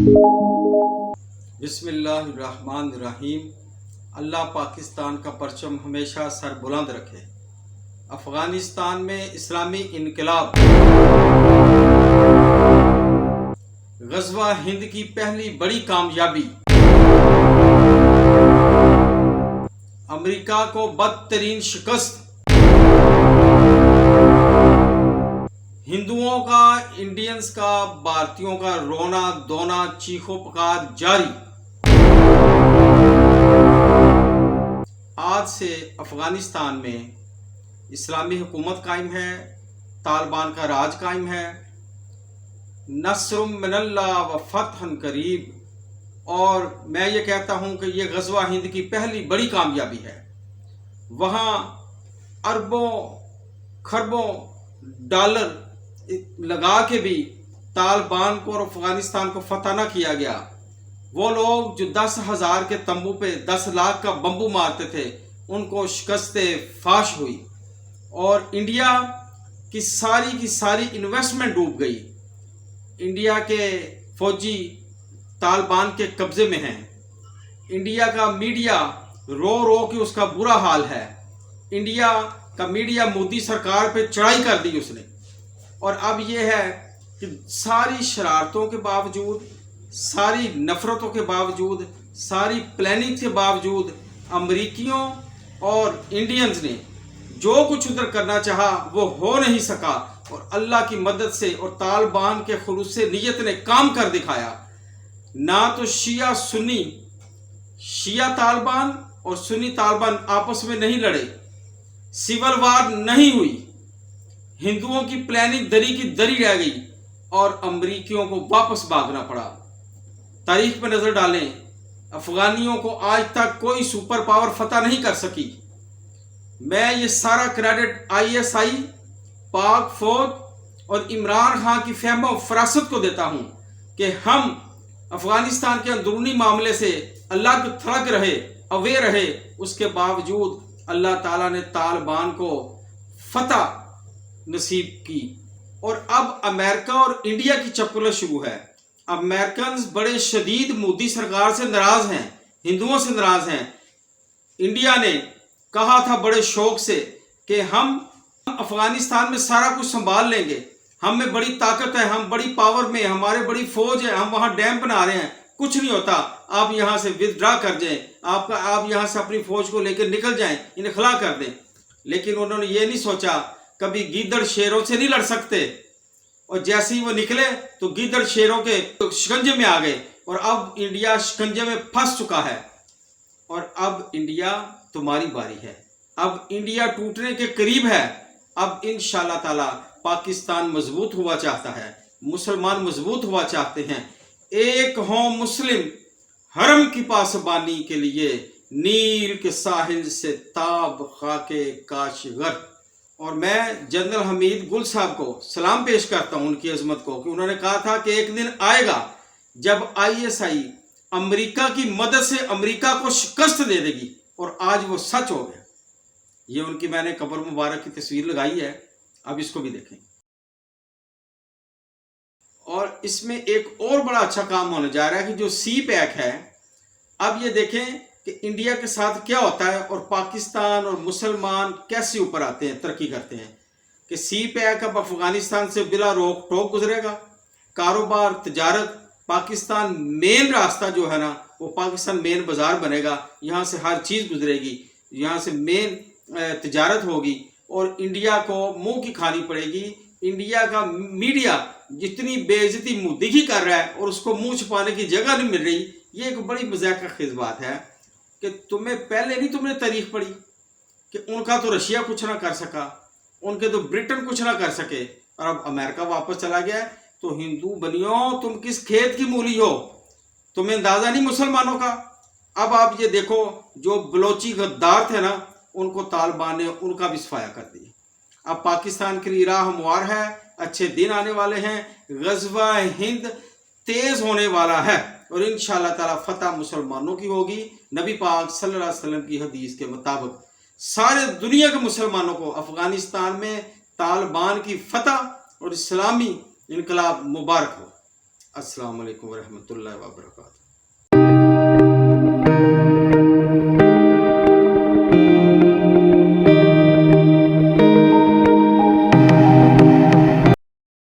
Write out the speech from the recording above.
بسم اللہ الرحمن الرحیم۔ اللہ پاکستان کا پرچم ہمیشہ سر بلند رکھے۔ افغانستان میں اسلامی انقلاب، غزوہ ہند کی پہلی بڑی کامیابی، امریکہ کو بدترین شکست، ہندوؤں کا، انڈینز کا، بھارتیوں کا رونا دھونا چیخو پکار جاری۔ آج سے افغانستان میں اسلامی حکومت قائم ہے، طالبان کا راج قائم ہے، نصر من اللہ و فتح قریب۔ اور میں یہ کہتا ہوں کہ یہ غزوہ ہند کی پہلی بڑی کامیابی ہے۔ وہاں اربوں خربوں ڈالر لگا کے بھی طالبان کو اور افغانستان کو فتح نہ کیا گیا۔ وہ لوگ جو 10,000 کے تمبو پہ 10 لاکھ کا بمبو مارتے تھے، ان کو شکست فاش ہوئی، اور انڈیا کی ساری انویسٹمنٹ ڈوب گئی۔ انڈیا کے فوجی طالبان کے قبضے میں ہیں۔ انڈیا کا میڈیا رو رو کے اس کا برا حال ہے۔ انڈیا کا میڈیا مودی سرکار پہ چڑھائی کر دی اس نے۔ اور اب یہ ہے کہ ساری شرارتوں کے باوجود، ساری نفرتوں کے باوجود، ساری پلاننگ کے باوجود، امریکیوں اور انڈینز نے جو کچھ ادھر کرنا چاہا وہ ہو نہیں سکا، اور اللہ کی مدد سے اور طالبان کے خلوص نیت نے کام کر دکھایا۔ نہ تو شیعہ طالبان اور سنی طالبان آپس میں نہیں لڑے، سول وار نہیں ہوئی، ہندوؤں کی پلاننگ دری کی دری رہ گئی، اور امریکیوں کو واپس بھاگنا پڑا۔ تاریخ پہ نظر ڈالیں، افغانیوں کو آج تک کوئی سپر پاور فتح نہیں کر سکی۔ میں یہ سارا کریڈٹ ISI، پاک فوج اور عمران خان کی فہم و فراست کو دیتا ہوں کہ ہم افغانستان کے اندرونی معاملے سے اللہ کو تھرک رہے، اوے رہے، اس کے باوجود اللہ تعالیٰ نے طالبان کو فتح نصیب کی۔ اور اب امریکہ اور انڈیا کی چپلت شروع ہے۔ امریکنز بڑے شدید مودی سرکار سے ناراض ہیں، ہندوؤں سے ناراض ہیں۔ انڈیا نے کہا تھا بڑے شوق سے کہ ہم افغانستان میں سارا کچھ سنبھال لیں گے، ہم میں بڑی طاقت ہے، ہم بڑی پاور میں، ہمارے بڑی فوج ہے، ہم وہاں ڈیم بنا رہے ہیں، کچھ نہیں ہوتا، آپ یہاں سے ودرا کر جائیں، آپ یہاں سے اپنی فوج کو لے کے نکل جائیں، انخلا کر دیں۔ لیکن انہوں نے یہ نہیں سوچا، کبھی گیدڑ شیروں سے نہیں لڑ سکتے، اور جیسے ہی وہ نکلے تو گیدڑ شیروں کے شکنجے میں آ گئے، اور اب انڈیا شکنجے میں پھنس چکا ہے۔ اور اب انڈیا تمہاری باری ہے، اب انڈیا ٹوٹنے کے قریب ہے۔ اب انشاءاللہ تعالی پاکستان مضبوط ہوا چاہتا ہے، مسلمان مضبوط ہوا چاہتے ہیں۔ ایک ہوں مسلم حرم کی پاسبانی کے لیے، نیل کے ساحل سے تاب خاک کاشغر۔ اور میں جنرل حمید گل صاحب کو سلام پیش کرتا ہوں، ان کی عظمت کو، کہ انہوں نے کہا تھا کہ ایک دن آئے گا جب ISI امریکہ کی مدد سے امریکہ کو شکست دے دے گی، اور آج وہ سچ ہو گیا۔ یہ ان کی میں نے قبر مبارک کی تصویر لگائی ہے، اب اس کو بھی دیکھیں۔ اور اس میں ایک اور بڑا اچھا کام ہونے جا رہا ہے کہ جو CPEC ہے، اب یہ دیکھیں کہ انڈیا کے ساتھ کیا ہوتا ہے، اور پاکستان اور مسلمان کیسے اوپر آتے ہیں، ترقی کرتے ہیں۔ کہ CPEC اب افغانستان سے بلا روک ٹوک گزرے گا، کاروبار، تجارت، پاکستان مین راستہ جو ہے نا، وہ پاکستان مین بازار بنے گا، یہاں سے ہر چیز گزرے گی، یہاں سے مین تجارت ہوگی، اور انڈیا کو منہ کی کھانی پڑے گی۔ انڈیا کا میڈیا جتنی بے عزتی مودی کی کر رہا ہے، اور اس کو منہ چھپانے کی جگہ نہیں مل رہی، یہ ایک بڑی مضحکہ خیز بات ہے کہ تمہیں پہلے نہیں تم نے تاریخ پڑھی کہ ان کا تو رشیا کچھ نہ کر سکا، ان کے تو برٹن کچھ نہ کر سکے، اور اب امریکہ واپس چلا گیا ہے۔ تو ہندو بنیو، تم کس کھیت کی مولی ہو؟ تمہیں اندازہ نہیں مسلمانوں کا؟ اب آپ یہ دیکھو، جو بلوچی غدار تھے نا، ان کو طالبان نے ان کا بھی صفایا کر دیا۔ اب پاکستان کے لیے راہ ہموار ہے، اچھے دن آنے والے ہیں، غزوہ ہند تیز ہونے والا ہے، اور انشاءاللہ تعالی فتح مسلمانوں کی ہوگی۔ نبی پاک صلی اللہ علیہ وسلم کی حدیث کے مطابق سارے دنیا کے مسلمانوں کو افغانستان میں طالبان کی فتح اور اسلامی انقلاب مبارک ہو۔ السلام علیکم ورحمۃ اللہ وبرکاتہ.